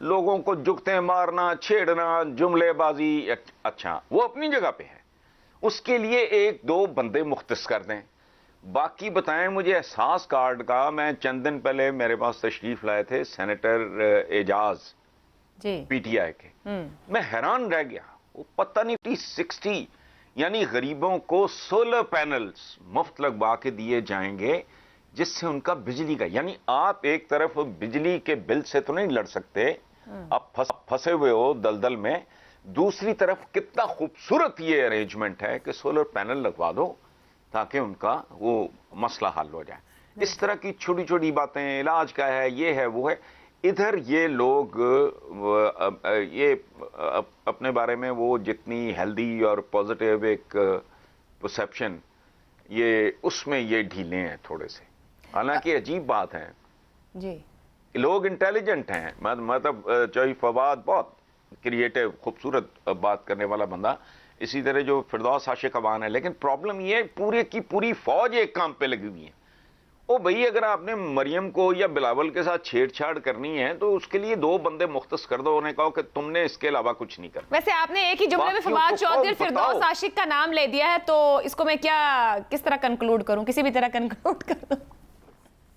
لوگوں کو جگتے مارنا, چھیڑنا, جملے بازی, اچھا وہ اپنی جگہ پہ ہے, اس کے لیے ایک دو بندے مختص کر دیں. باقی بتائیں مجھے احساس کارڈ کا. میں چند دن پہلے میرے پاس تشریف لائے تھے senator Ejaz G P T I کے, میں حیران رہ گیا. وہ پتہ نہیں 60 یعنی غریبوں کو سولر پینلز مفت لگوا کے دیے جائیں گے جس سے ان کا بجلی کا, یعنی آپ ایک طرف بجلی کے بل سے تو نہیں لڑ سکتے, آپ پھنسے ہوئے ہو دلدل میں, دوسری طرف کتنا خوبصورت یہ ارینجمنٹ ہے کہ سولر پینل لگوا دو تاکہ ان کا وہ مسئلہ حل ہو جائے. اس طرح کی چھوٹی چھوٹی باتیں, علاج کا ہے, یہ ہے وہ ہے. ادھر یہ لوگ یہ اپنے بارے میں وہ جتنی ہیلدی اور پازیٹیو ایک پرسیپشن, یہ اس میں یہ ڈھیلے ہیں تھوڑے سے. حالانکہ عجیب بات ہے, جی لوگ انٹیلیجنٹ ہیں, مطلب چوہی فواد بہت کریٹو خوبصورت بات کرنے والا بندہ, اسی طرح جو فردوس عاشق ابان ہے, لیکن پرابلم یہ پورے کی پوری فوج ایک کام پہ لگی ہوئی ہے. او بھئی اگر آپ نے مریم کو یا بلاول کے ساتھ چھیڑ چھاڑ کرنی ہے تو اس کے لیے دو بندے مختص کر دو, انہیں کہو کہ تم نے اس کے علاوہ کچھ نہیں کرنا. ویسے آپ نے ایک ہی جملے میں فواد چودھری اور فردوس عاشق کا نام لے دیا ہے, تو اس کو میں کس طرح کنکلوڈ کروں, کسی بھی طرح کنکلوڈ کر دوں؟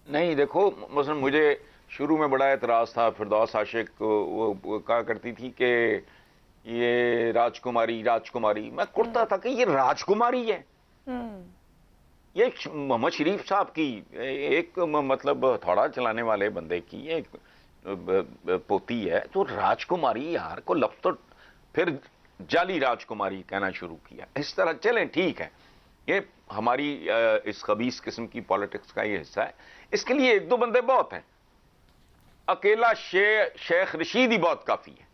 نہیں دیکھو, مثلا مجھے شروع میں بڑا اعتراض تھا. فردوس عاشق وہ کہا کرتی تھی کہ یہ راجکماری, میں کرتا تھا کہ یہ راجکماری ہے. یہ محمد شریف صاحب کی ایک مطلب تھوڑا چلانے والے بندے کی ایک پوتی ہے, تو راجکماری یار کو لفظ تو پھر جعلی راجکماری کہنا شروع کیا. اس طرح چلیں ٹھیک ہے, یہ ہماری اس خبیث قسم کی پالیٹکس کا یہ حصہ ہے. اس کے لیے ایک دو بندے بہت ہیں, اکیلا شیخ رشید ہی بہت کافی ہے.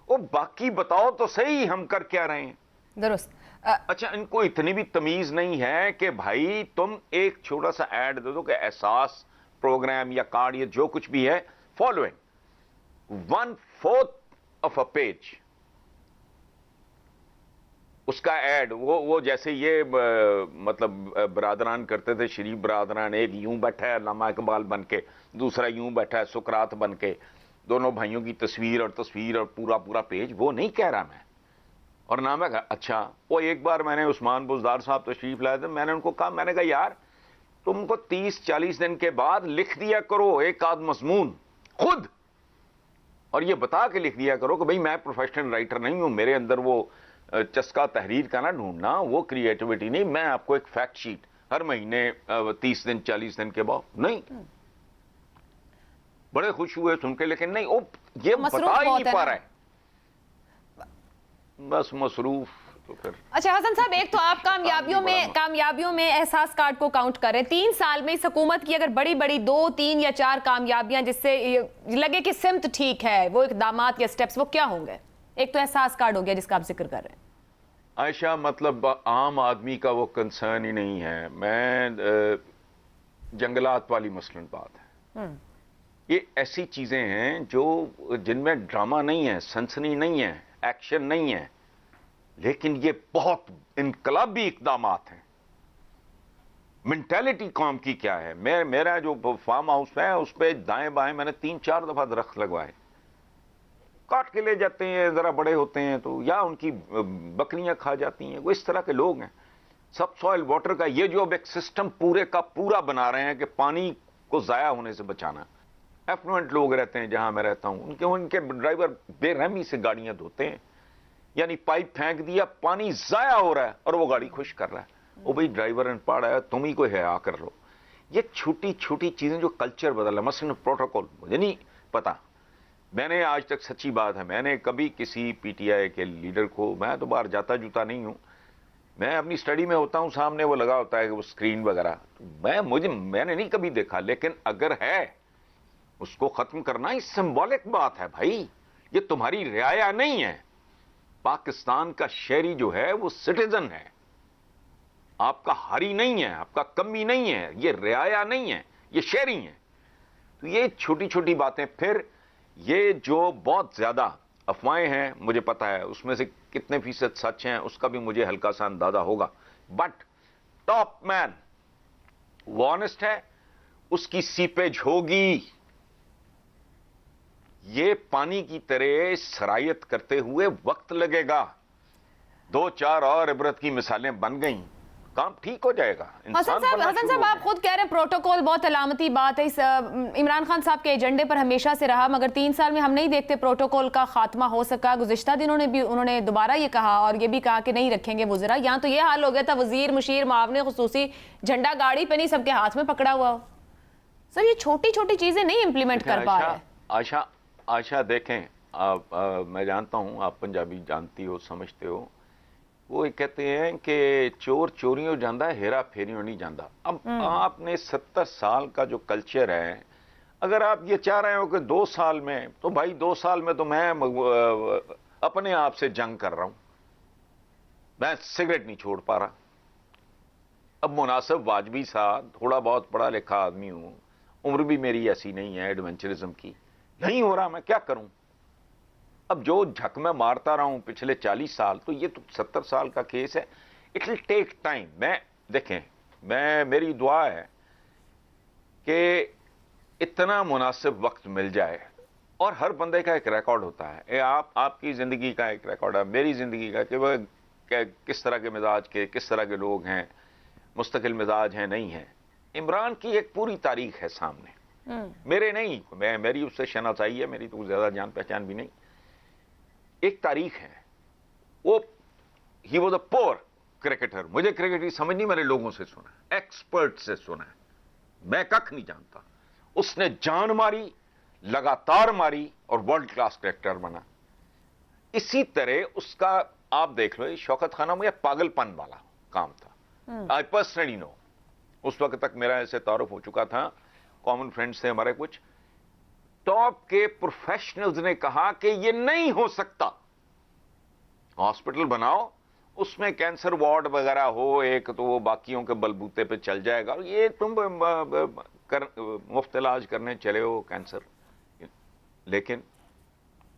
وہ باقی بتاؤ تو صحیح ہم کر کیا رہے ہیں. درست. اچھا, ان کو اتنی بھی تمیز نہیں ہے کہ بھائی تم ایک چھوٹا سا ایڈ دے دو کہ احساس پروگرام یا کارڈ یا جو کچھ بھی ہے, فالوئنگ 1/4 آف اے پیج اس کا ایڈ, وہ جیسے یہ مطلب برادران کرتے تھے, شریف برادران, ایک یوں بیٹھا ہے علامہ اقبال بن کے, دوسرا یوں بیٹھا ہے سقراط بن کے, دونوں بھائیوں کی تصویر اور پورا پیج. وہ نہیں کہہ رہا میں, اور نہ میں کہا اچھا. وہ ایک بار میں نے عثمان بزدار صاحب تشریف لائے تھے, میں نے ان کو کہا, میں نے کہا یار تم کو 30-40 دن کے بعد لکھ دیا کرو ایک آدھ مضمون خود, اور یہ بتا کے لکھ دیا کرو کہ بھئی میں پروفیشنل رائٹر نہیں ہوں, میرے اندر وہ چسکا تحریر کا نہ ڈھونڈنا, وہ کریٹیوٹی نہیں, میں آپ کو ایک فیکٹ شیٹ ہر مہینے 30 دن 40 دن کے بعد نہیں. بڑے خوش ہوئے سن کے, لیکن نہیں, یہ بتا ہی نہیں پا رہا ہے, بس مصروف. تو پھر اچھا حسن صاحب, ایک تو آپ کامیابیوں میں احساس کارڈ کو کاؤنٹ کریں. 3 سال میں اس حکومت کی اگر بڑی 2, 3 یا 4 کامیابیاں جس سے لگے کہ سمت ٹھیک ہے, وہ اقدامات یا سٹیپس, وہ کیا ہوں گے؟ ایک تو احساس کارڈ ہو گیا جس کا آپ ذکر کر رہے ہیں. عائشہ, مطلب عام آدمی کا وہ کنسرن ہی نہیں ہے. میں جنگلات والی مثلاً بات ہے, یہ ایسی چیزیں ہیں جن میں ڈرامہ نہیں ہے, سنسنی نہیں ہے, ایکشن نہیں ہے, لیکن یہ بہت انقلابی اقدامات ہیں. مینٹیلٹی قوم کی کیا ہے. میرا جو فارم ہاؤس ہے اس پہ دائیں بائیں میں نے 3-4 دفعہ درخت لگوائے, کاٹ کے لے جاتے ہیں, ذرا بڑے ہوتے ہیں تو یا ان کی بکریاں کھا جاتی ہیں. وہ اس طرح کے لوگ ہیں. سب سوائل واٹر کا یہ جو اب ایک سسٹم پورے کا پورا بنا رہے ہیں کہ پانی کو ضائع ہونے سے بچانا. ایفلوئنٹ لوگ رہتے ہیں جہاں میں رہتا ہوں, ان کے ڈرائیور بے رحمی سے گاڑیاں دھوتے ہیں, یعنی پائپ پھینک دیا, پانی ضائع ہو رہا ہے اور وہ گاڑی خشک کر رہا ہے. وہ بھئی ڈرائیور ان پڑھ رہا ہے, تم ہی کوئی حیا کر لو. یہ چھوٹی چھوٹی چیزیں جو کلچر بدل ہے, مثلا پروٹوکول, مجھے نہیں پتا, میں نے آج تک سچی بات ہے میں نے کبھی کسی پی ٹی آئی کے لیڈر کو, میں تو باہر جاتا جوتا نہیں ہوں, میں اپنی سٹڈی میں ہوتا ہوں, سامنے وہ لگا ہوتا ہے کہ وہ اسکرین وغیرہ, میں نے نہیں کبھی دیکھا, لیکن اگر ہے اس کو ختم کرنا ہی سمبولک بات ہے. بھائی یہ تمہاری رعایا نہیں ہے. پاکستان کا شہری جو ہے وہ سٹیزن ہے, آپ کا ہاری نہیں ہے, آپ کا کمی نہیں ہے, یہ رعایا نہیں ہے, یہ شہری ہیں. تو یہ چھوٹی چھوٹی باتیں. پھر یہ جو بہت زیادہ افواہیں ہیں, مجھے پتا ہے اس میں سے کتنے فیصد سچ ہیں اس کا بھی مجھے ہلکا سا اندازہ ہوگا, بٹ ٹاپ مین وہ آنسٹ ہے, اس کی سیپیج ہوگی. یہ پانی کی طرح سرایت کرتے ہوئے وقت لگے گا. 2-4 اور عبرت کی مثالیں بن گئیں, کام ٹھیک ہو جائے گا. حسن صاحب آپ خود کہہ رہے ہیں پروٹوکول بہت علامتی بات ہے, عمران خان صاحب کے ایجنڈے پر ہمیشہ سے رہا, مگر 3 سال میں ہم نہیں دیکھتے پروٹوکول کا خاتمہ ہو سکا. گزشتہ دنوں نے بھی انہوں نے دوبارہ یہ کہا اور یہ بھی کہا کہ نہیں رکھیں گے وزراء. یہاں تو یہ حال ہو گیا تھا وزیر مشیر معاون خصوصی جھنڈا گاڑی پہ نہیں سب کے ہاتھ میں پکڑا ہوا ہو. سر یہ چھوٹی چھوٹی چیزیں نہیں امپلیمنٹ کر پا رہے. آشا دیکھیں, میں جانتا ہوں آپ پنجابی جانتی ہو سمجھتے ہو, وہ کہتے ہیں کہ چور چوریوں جاندہ ہیرا پھیریوں نہیں جاندہ. اب آپ نے 70 سال کا جو کلچر ہے, اگر آپ یہ چاہ رہے ہو کہ 2 سال میں, تو بھائی 2 سال میں تو میں اپنے آپ سے جنگ کر رہا ہوں. میں سگریٹ نہیں چھوڑ پا رہا. اب مناسب واجبی سا تھوڑا بہت پڑھا لکھا آدمی ہوں, عمر بھی میری ایسی نہیں ہے ایڈونچرزم کی, نہیں ہو رہا, میں کیا کروں. اب جو جھک میں مارتا رہا ہوں پچھلے 40 سال, تو یہ تو 70 سال کا کیس ہے. It will take time. دیکھیں میری دعا ہے کہ اتنا مناسب وقت مل جائے, اور ہر بندے کا ایک ریکارڈ ہوتا ہے. آپ کی زندگی کا ایک ریکارڈ ہے, میری زندگی کا, کہ وہ کس طرح کے مزاج کے, کس طرح کے لوگ ہیں, مستقل مزاج ہیں نہیں ہیں. عمران کی ایک پوری تاریخ ہے سامنے, میرے نہیں, میری اس سے شناسائی ہے, میری تو زیادہ جان پہچان بھی نہیں. ایک تاریخ ہے. وہ ہی واز اے پور کرکٹر. مجھے کرکٹ کی سمجھ نہیں, میں نے لوگوں سے سنا, ایکسپرٹ سے سنا ہے, میں ککھ نہیں جانتا. اس نے جان ماری, لگاتار ماری, اور ورلڈ کلاس کرکٹر بنا. اسی طرح اس کا آپ دیکھ لو, شوکت خانہ میں پاگل پن والا کام تھا. آئی پرسنلی نو, اس وقت تک میرا ایسے تعارف ہو چکا تھا, کامن فرینڈز تھے ہمارے کچھ. ٹاپ کے پروفیشنلز نے کہا کہ یہ نہیں ہو سکتا, ہاسپٹل بناؤ, اس میں کینسر وارڈ وغیرہ ہو ایک, تو وہ باقیوں کے بلبوتے پہ چل جائے گا. یہ تم مفت علاج کرنے چلے ہو کینسر. لیکن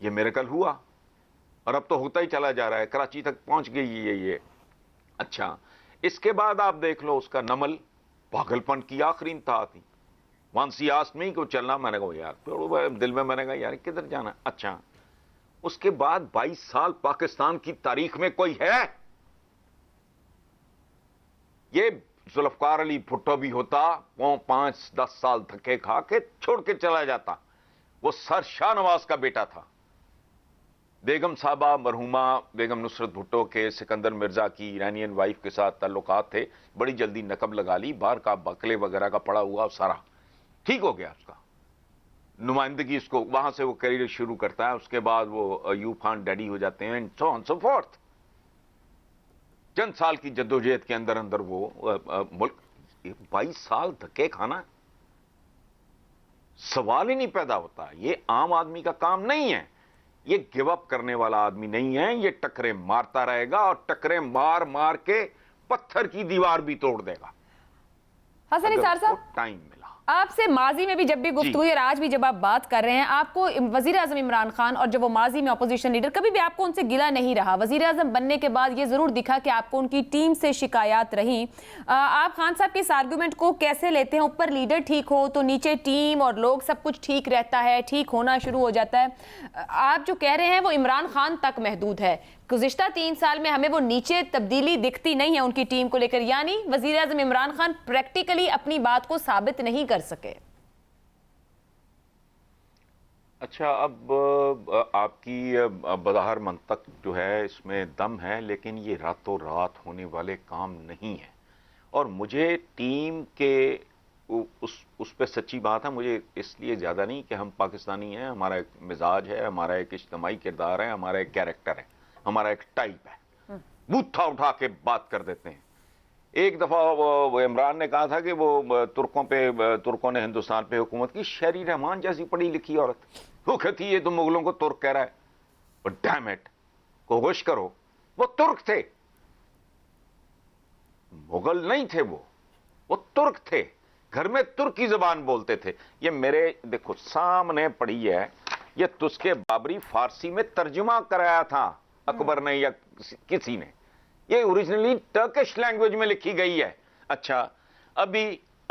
یہ میریکل ہوا, اور اب تو ہوتا ہی چلا جا رہا ہے, کراچی تک پہنچ گئی ہے یہ. اچھا, اس کے بعد آپ دیکھ لو اس کا نمل, پاگل پن کی آخری انتہا تھی. وانس ہی آسکڈ می کو چلنا, میں نے کہا یار دل میں نے کہا یار کدھر جانا. اچھا, اس کے بعد 22 سال پاکستان کی تاریخ میں کوئی ہے, یہ ذوالفقار علی بھٹو بھی ہوتا, وہ 5-10 سال دھکے کھا کے چھوڑ کے چلا جاتا. وہ سر شاہ نواز کا بیٹا تھا. بیگم صاحبہ مرحومہ بیگم نصرت بھٹو کے سکندر مرزا کی ایرانین وائف کے ساتھ تعلقات تھے, بڑی جلدی نقب لگا لی, باہر کا بکلے وغیرہ کا پڑا ہوا سارا ٹھیک ہو گیا. اس کا نمائندگی, اس کو وہاں سے وہ کیریئر شروع کرتا ہے. اس کے بعد وہ ایوب خان ڈیڈی ہو جاتے ہیں, سو آن سو فورتھ. چند سال کی جدوجہد کے اندر وہ ملک 22 سال دھکے کھانا, سوال ہی نہیں پیدا ہوتا. یہ عام آدمی کا کام نہیں ہے, یہ گیو اپ کرنے والا آدمی نہیں ہے. یہ ٹکرے مارتا رہے گا, اور ٹکرے مار مار کے پتھر کی دیوار بھی توڑ دے گا. حسن نثار صاحب, ٹائم ملا آپ سے ماضی میں بھی جب بھی گفتگو اور آج بھی جب آپ بات کر رہے ہیں, آپ کو وزیر اعظم عمران خان اور جب وہ ماضی میں اپوزیشن لیڈر, کبھی بھی آپ کو ان سے گلہ نہیں رہا. وزیر اعظم بننے کے بعد یہ ضرور دکھا کہ آپ کو ان کی ٹیم سے شکایات رہیں. آپ خان صاحب کے اس آرگومنٹ کو کیسے لیتے ہیں؟ اوپر لیڈر ٹھیک ہو تو نیچے ٹیم اور لوگ سب کچھ ٹھیک رہتا ہے, ٹھیک ہونا شروع ہو جاتا ہے. آپ جو کہہ رہے ہیں وہ عمران خان تک محدود ہے. گزشتہ 3 سال میں ہمیں وہ نیچے تبدیلی دکھتی نہیں ہے ان کی ٹیم کو لے کر, یعنی وزیر اعظم عمران خان پریکٹیکلی اپنی بات کو ثابت نہیں کر سکے. اچھا, اب آپ کی بظاہر منطق جو ہے اس میں دم ہے, لیکن یہ راتوں رات ہونے والے کام نہیں ہیں. اور مجھے ٹیم کے اس پہ سچی بات ہے, مجھے اس لیے زیادہ نہیں کہ ہم پاکستانی ہیں, ہمارا ایک مزاج ہے, ہمارا ایک اجتماعی کردار ہے, ہمارا ایک کیریکٹر ہے, ہمارا ایک ٹائپ ہے, بوتھا اٹھا کے بات کر دیتے ہیں. ایک دفعہ وہ عمران نے کہا تھا کہ وہ ترکوں نے ہندوستان پہ حکومت کی. شہری رحمان جیسی پڑھی لکھی عورت, وہ کہتی یہ تو مغلوں کو ترک کہہ رہا ہے. بٹ ڈیم اٹ, کو ہوش کرو, وہ ترک تھے, مغل نہیں تھے, وہ ترک تھے, گھر میں ترکی زبان بولتے تھے. یہ میرے دیکھو سامنے پڑھی ہے, یہ تسکے بابری فارسی میں ترجمہ کرایا تھا اکبر نے یا کسی نے, یہ اوریجنلی ٹرکش لینگویج میں لکھی گئی ہے. اچھا, ابھی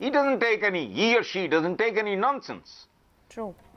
he doesn't take any, he or she doesn't take any nonsense। True।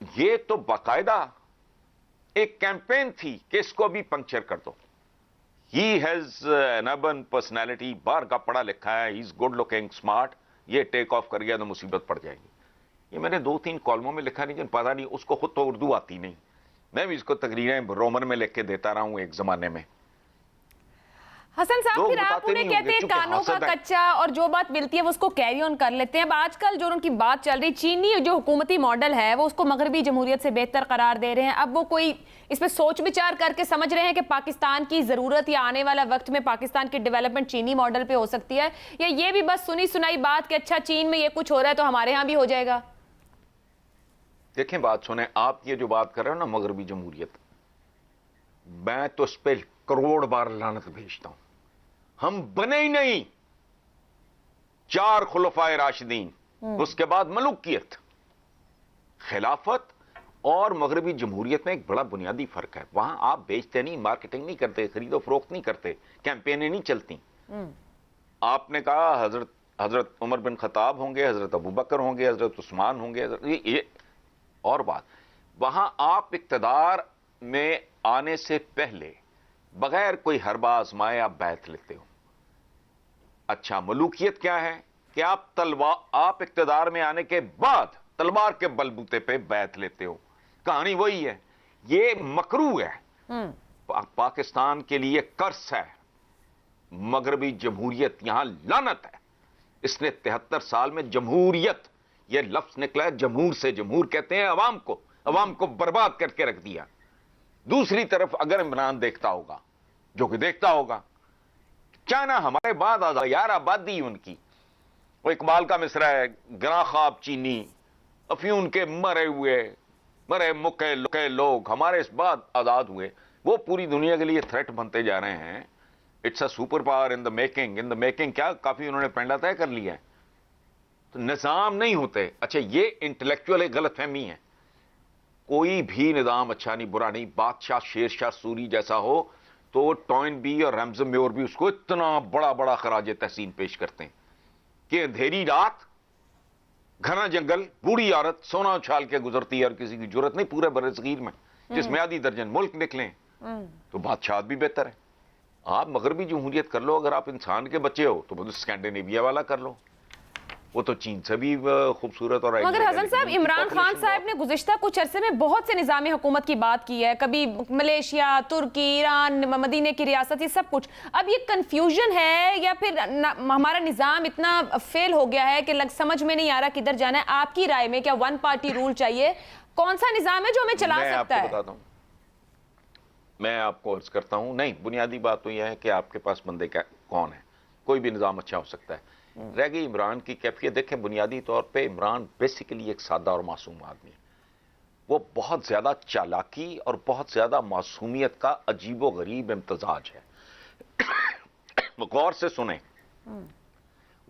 یہ تو باقاعدہ ایک کیمپین تھی کہ اس کو بھی پنکچر کر دو. He has an urban personality, باہر کا پڑھا لکھا ہے, he is good looking, smart, یہ ٹیک آف کر گیا تو مصیبت پڑ جائے گی. یہ میں نے 2-3 کالموں میں لکھا, نہیں جن پتا نہیں, اس کو خود تو اردو آتی نہیں, میں بھی اس کو تقریریں رومن میں لکھ کے دیتا رہا ہوں ایک زمانے میں. حسن صاحب پھر آپ انہیں کہتے ہیں کانوں کا کچا, اور جو بات ملتی ہے وہ اس کو کیری آن کر لیتے ہیں. اب آج کل جو ان کی بات چل رہی, چینی جو حکومتی ماڈل ہے وہ اس کو مغربی جمہوریت سے بہتر قرار دے رہے ہیں. اب وہ کوئی اس پہ سوچ بچار کر کے سمجھ رہے ہیں کہ پاکستان کی ضرورت یا آنے والا وقت میں پاکستان کی ڈیولپمنٹ چینی ماڈل پہ ہو سکتی ہے, یا یہ بھی بس سنی سنائی بات کہ اچھا چین میں یہ کچھ ہو رہا ہے تو ہمارے ہاں بھی ہو جائے گا؟ دیکھیں بات سنیں, آپ یہ جو بات کر رہے ہو نا مغربی جمہوریت, میں تو اس پہ کروڑ بار لعنت بھیجتا ہوں. ہم بنے ہی نہیں 4 خلفائے راشدین, اس کے بعد ملوکیت. خلافت اور مغربی جمہوریت میں ایک بڑا بنیادی فرق ہے. وہاں آپ بیچتے نہیں, مارکیٹنگ نہیں کرتے, خرید و فروخت نہیں کرتے, کیمپینیں نہیں چلتی. آپ نے کہا حضرت عمر بن خطاب ہوں گے, حضرت ابو بکر ہوں گے, حضرت عثمان ہوں گے, یہ اور بات. وہاں آپ اقتدار میں آنے سے پہلے بغیر کوئی حربہ آزمائے آپ بیعت لیتے ہو. اچھا, ملوکیت کیا ہے کہ آپ اقتدار میں آنے کے بعد تلوار کے بلبوتے پہ بیعت لیتے ہو. کہانی وہی ہے. یہ مکروہ ہے, پاکستان کے لیے قرض ہے. مغربی جمہوریت یہاں لعنت ہے. اس نے 73 سال میں جمہوریت, یہ لفظ نکلا ہے جمہور سے, جمہور کہتے ہیں عوام کو برباد کر کے رکھ دیا. دوسری طرف اگر عمران دیکھتا ہوگا, جو کہ دیکھتا ہوگا, چائنا ہمارے بعد یار آبادی ان کی, وہ اقبال کا مصرع ہے, گراں خواب چینی افیون کے مرے مکے لکے لوگ ہمارے اس بعد آزاد ہوئے. وہ پوری دنیا کے لیے تھریٹ بنتے جا رہے ہیں. It's a super power in the making. کیا کافی انہوں نے پینڈا طے کر لیا ہے. تو نظام نہیں ہوتے. اچھا, یہ انٹلیکچوئل ایک غلط فہمی ہے. کوئی بھی نظام اچھا نہیں برا نہیں. بادشاہ شیر شاہ سوری جیسا ہو تو ٹوائن بھی اور ریمزم میور بھی اس کو اتنا بڑا خراج تحسین پیش کرتے ہیں کہ اندھیری رات, گھنا جنگل, بوڑھی عورت سونا اچھال کے گزرتی ہے اور کسی کی جرت نہیں پورے بر صغیر میں, جس میں آدھی درجن ملک نکلیں تو بادشاہت بھی بہتر ہے. آپ مغربی جمہوریت کر لو, اگر آپ انسان کے بچے ہو تو اسکینڈینیویا والا کر لو, وہ تو چین سے بھی خوبصورت. اور مگر حسن صاحب, عمران خان صاحب نے گزشتہ کچھ عرصے میں بہت سے نظام حکومت کی بات کی ہے, کبھی ملیشیا, ترکی, ایران, مدینے کی ریاست, یہ سب کچھ. اب یہ کنفیوژن ہے یا پھر ہمارا نظام اتنا فیل ہو گیا ہے کہ سمجھ میں نہیں آ رہا کدھر جانا ہے؟ آپ کی رائے میں کیا 1 پارٹی رول چاہیے؟ کون سا نظام ہے جو ہمیں چلا سکتا ہے؟ میں آپ کو عرض کرتا ہوں, نہیں, بنیادی بات تو یہ ہے کہ آپ کے پاس بندے کون ہے. کوئی بھی نظام اچھا ہو سکتا ہے. رہ گئی عمران کی کیفیت. دیکھیں, بنیادی طور پہ عمران بیسیکلی ایک سادہ اور معصوم آدمی ہے. وہ بہت زیادہ چالاکی اور بہت زیادہ معصومیت کا عجیب و غریب امتزاج ہے. غور سے سنیں,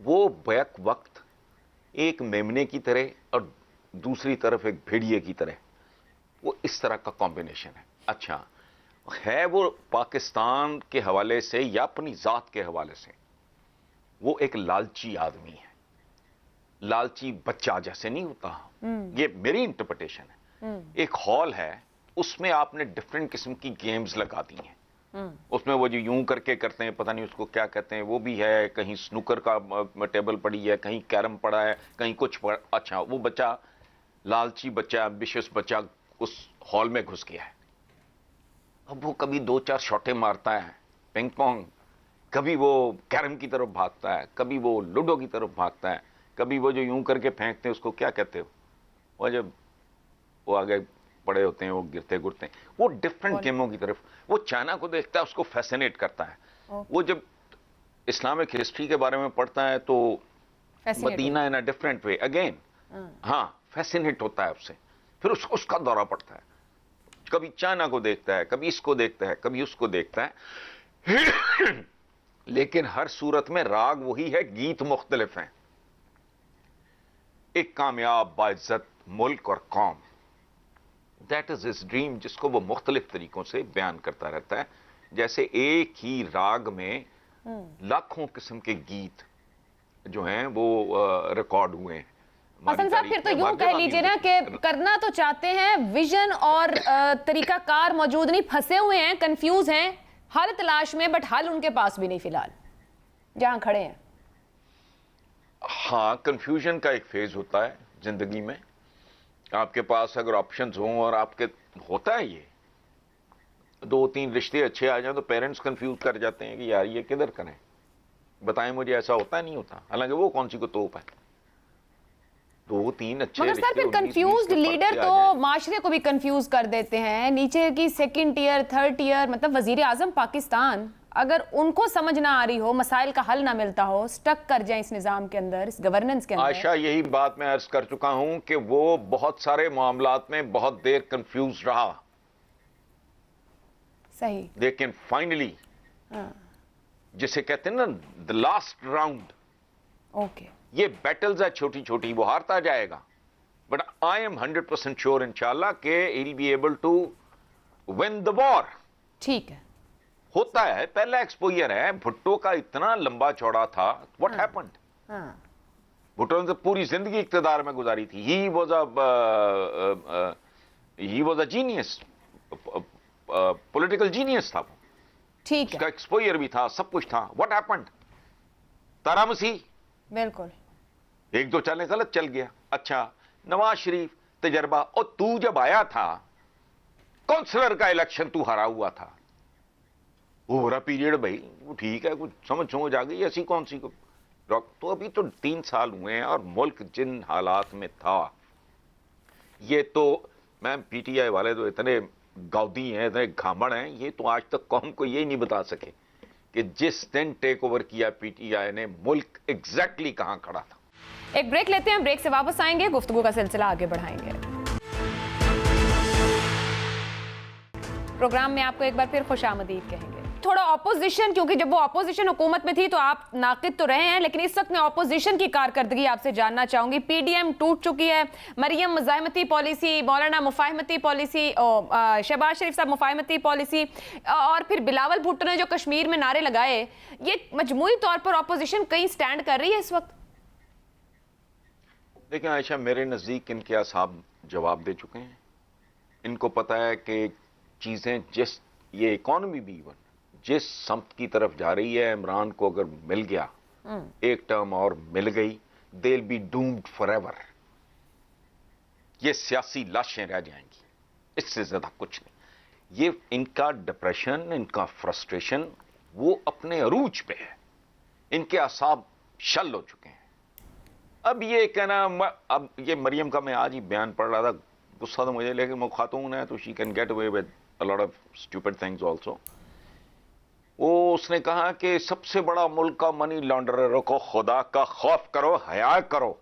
وہ بیک وقت ایک میمنے کی طرح اور دوسری طرف ایک بھیڑیے کی طرح, وہ اس طرح کا کمبینیشن ہے. اچھا ہے, وہ پاکستان کے حوالے سے یا اپنی ذات کے حوالے سے وہ ایک لالچی آدمی ہے. لالچی بچہ جیسے نہیں ہوتا, یہ میری انٹرپریٹیشن ہے. ایک ہال ہے, اس میں آپ نے ڈفرینٹ قسم کی گیمز لگا دی ہیں. اس میں وہ جو یوں کر کے کرتے ہیں, پتہ نہیں اس کو کیا کہتے ہیں, وہ بھی ہے. کہیں سنوکر کا ٹیبل پڑی ہے, کہیں کیرم پڑا ہے, کہیں کچھ پڑا. اچھا, وہ بچہ لالچی بچہ, ایمبیشس بچہ اس ہال میں گھس گیا ہے. اب وہ کبھی 2-4 شاٹیں مارتا ہے پنگ پونگ, کبھی وہ کیرم کی طرف بھاگتا ہے, کبھی وہ لوڈو کی طرف بھاگتا ہے, کبھی وہ جو یوں کر کے پھینکتے ہیں اس کو کیا کہتے ہو, وہ جب وہ آگے پڑے ہوتے ہیں وہ گرتے گرتے ہیں, وہ ڈفرینٹ گیموں کی طرف. وہ چائنا کو دیکھتا ہے, اس کو فیسینیٹ کرتا ہے. وہ جب اسلامک ہسٹری کے بارے میں پڑھتا ہے تو مدینہ ان اے ڈفرینٹ وے اگین, ہاں, فیسینیٹ ہوتا ہے اس سے. پھر اس کا دورہ پڑتا ہے. کبھی چائنا کو دیکھتا ہے, کبھی اس کو دیکھتا ہے, کبھی اس کو دیکھتا ہے. لیکن ہر صورت میں راگ وہی ہے, گیت مختلف ہیں. ایک کامیاب باعزت ملک اور قوم, دیٹ از ہز ڈریم, جس کو وہ مختلف طریقوں سے بیان کرتا رہتا ہے. جیسے ایک ہی راگ میں لاکھوں قسم کے گیت جو ہیں وہ ریکارڈ ہوئے ہیں. حسن صاحب پھر تو یوں کہہ لیجئے نا کہ کرنا تو چاہتے ہیں، ویژن اور طریقہ کار موجود نہیں، پھنسے ہوئے ہیں، کنفیوز ہیں، حل تلاش میں، بٹ حل ان کے پاس بھی نہیں فی الحال جہاں کھڑے ہیں. ہاں، کنفیوژن کا ایک فیز ہوتا ہے زندگی میں. آپ کے پاس اگر آپشنز ہوں اور آپ کے ہوتا ہے یہ 2-3 رشتے اچھے آ جائیں تو پیرنٹس کنفیوز کر جاتے ہیں کہ یار یہ کدھر کریں، بتائیں مجھے ایسا ہوتا ہے نہیں ہوتا، حالانکہ وہ کون سی کو توپ ہے. 2-3 اچھے مگر سر پھر کنفیوزڈ لیڈر تو معاشرے کو بھی کنفیوز کر دیتے ہیں. نیچے کی 2nd ٹیئر 3rd ٹیئر مطلب وزیر اعظم پاکستان، اگر ان کو سمجھ نہ آ رہی ہو، مسائل کا حل نہ ملتا ہو، سٹک کر جائیں اس نظام کے اندر، اس گورننس کے اندر. عائشہ یہی بات میں عرض کر چکا ہوں کہ وہ بہت سارے معاملات میں بہت دیر کنفیوز رہا، صحیح، لیکن فائنلی جسے کہتے ہیں نا the last round، اوکے، یہ بیٹلز ہے چھوٹی چھوٹی، وہ ہارتا جائے گا. بٹ آئی ایم 100% شیور انشاءاللہ کہ he'll be able to win the war. ٹھیک ہے. ہوتا ہے، پہلا ایکسپوئر ہے. بھٹو کا اتنا لمبا چوڑا تھا. what happened؟ بھٹو نے تو پوری زندگی اقتدار میں گزاری تھی. he was a genius، political genius تھا وہ. ٹھیک اس ہے، کا ایکسپوئر بھی تھا، سب کچھ تھا. what happened؟ تارا مسیح بالکل. 1-2 چلیں غلط چل گیا. اچھا، نواز شریف تجربہ، اور تو جب آیا تھا کونسلر کا الیکشن تو ہرا ہوا تھا، وہ ہو رہا پیریڈ بھائی، وہ ٹھیک ہے، کچھ سمجھ آ گئی، ایسی کون سی کو. تو ابھی تو 3 سال ہوئے ہیں اور ملک جن حالات میں تھا، یہ تو میم پی ٹی آئی والے تو اتنے گاؤدی ہیں، اتنے گھامڑ ہیں، یہ تو آج تک قوم کو یہ نہیں بتا سکے کہ جس دن ٹیک اوور کیا پی ٹی آئی نے ملک ایگزیکٹلی کہاں کھڑا تھا. ایک بریک لیتے ہیں، بریک سے واپس آئیں گے، گفتگو کا سلسلہ آگے بڑھائیں گے. پروگرام میں آپ کو ایک بار پھر خوش آمدید کہیں گے. تھوڑا اپوزیشن، کیونکہ جب وہ اپوزیشن حکومت میں تھی تو آپ ناقد تو رہے ہیں، لیکن اس وقت میں اپوزیشن کی کارکردگی آپ سے جاننا چاہوں گی. پی ڈی ایم ٹوٹ چکی ہے، مریم مزاحمتی پالیسی، مولانا مفاہمتی پالیسی، شہباز شریف صاحب مفاہمتی پالیسی، اور پھر بلاول بھٹو نے جو کشمیر میں نعرے لگائے، یہ مجموعی طور پر اپوزیشن کہیں سٹینڈ کر رہی ہے اس وقت؟ دیکھیں عائشہ، میرے نزدیک ان کے اصحاب جواب دے چکے ہیں. ان کو پتا ہے کہ چیزیں یہ اکانومی بھی ایون جس سمت کی طرف جا رہی ہے، عمران کو اگر مل گیا، ایک ٹرم اور مل گئی، they'll be doomed forever. یہ سیاسی لاشیں رہ جائیں گی، اس سے زیادہ کچھ نہیں. یہ ان کا ڈپریشن، ان کا فرسٹریشن وہ اپنے عروج پہ ہے. ان کے اعصاب شل ہو چکے ہیں. اب یہ کہنا، اب یہ مریم کا میں آج ہی بیان پڑھ رہا تھا، غصہ تو مجھے، لیکن وہ خاتون ہے تو she can get away with a lot of stupid things also. اس نے کہا کہ سب سے بڑا ملک کا منی لانڈرر کو خدا کا خوف کرو، حیا کرو،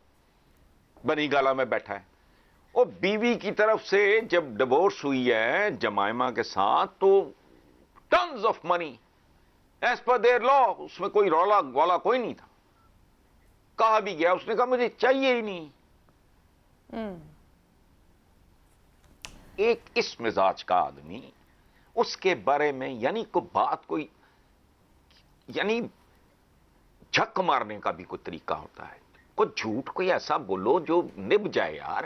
بنی گالا میں بیٹھا ہے. اور بیوی کی طرف سے جب ڈیورس ہوئی ہے جمائمہ کے ساتھ تو tons of money as per their law, اس میں کوئی رولا گولا کوئی نہیں تھا. کہا بھی گیا، اس نے کہا مجھے چاہیے ہی نہیں. ایک اس مزاج کا آدمی، اس کے بارے میں یعنی یعنی جھک مارنے کا بھی کوئی طریقہ ہوتا ہے. کوئی جھوٹ کوئی ایسا بولو جو نب جائے. یار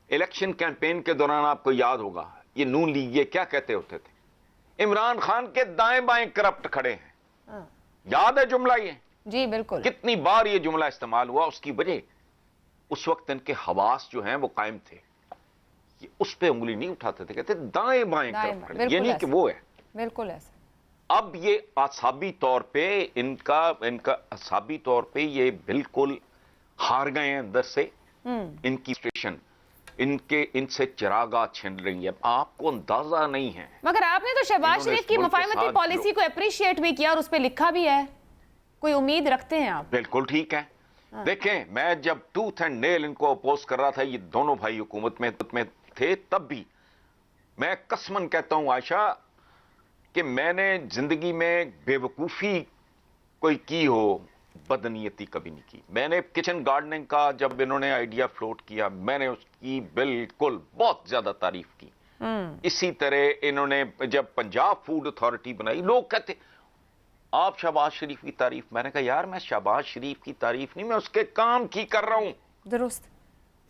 الیکشن کیمپین کے دوران آپ کو یاد ہوگا یہ نون لیگ یہ کیا کہتے ہوتے تھے، عمران خان کے دائیں بائیں کرپٹ کھڑے ہیں. یاد ہے جملہ یہ؟ جی بالکل. کتنی بار یہ جملہ استعمال ہوا. اس کی وجہ اس وقت ان کے حواس جو ہیں وہ قائم تھے، یہ اس پہ انگلی نہیں اٹھاتے تھے، کہتے دائیں بائیں کرپٹ کھڑے، یہ نہیں کہ وہ ہے. بالکل ایسا. اب یہ اعصابی طور پہ ان کا اعصابی طور پہ یہ بالکل ہار گئے ہیں اندر سے. ان کی اسٹیشن ان سے چراغاں چھن رہی ہے، آپ کو اندازہ نہیں ہے. مگر آپ نے تو شہباز شریف کی مفاہمتی پالیسی کو اپریشیٹ بھی کیا اور اس پہ لکھا بھی ہے. کوئی امید رکھتے ہیں آپ؟ بالکل ٹھیک ہے. دیکھیں میں جب ٹوتھ اینڈ نیل ان کو اپوز کر رہا تھا، یہ دونوں بھائی حکومت میں تھے، تب بھی میں قسماً کہتا ہوں عائشہ کہ میں نے زندگی میں بے وقوفی کوئی کی ہو، بدنیتی کبھی نہیں کی. میں نے کچن گارڈننگ کا جب انہوں نے آئیڈیا فلوٹ کیا، میں نے اس کی بالکل بہت زیادہ تعریف کی. اسی طرح انہوں نے جب پنجاب فوڈ اتھارٹی بنائی، لوگ کہتے آپ شہباز شریف کی تعریف. میں نے کہا یار میں شہباز شریف کی تعریف نہیں، میں اس کے کام کی کر رہا ہوں. درست.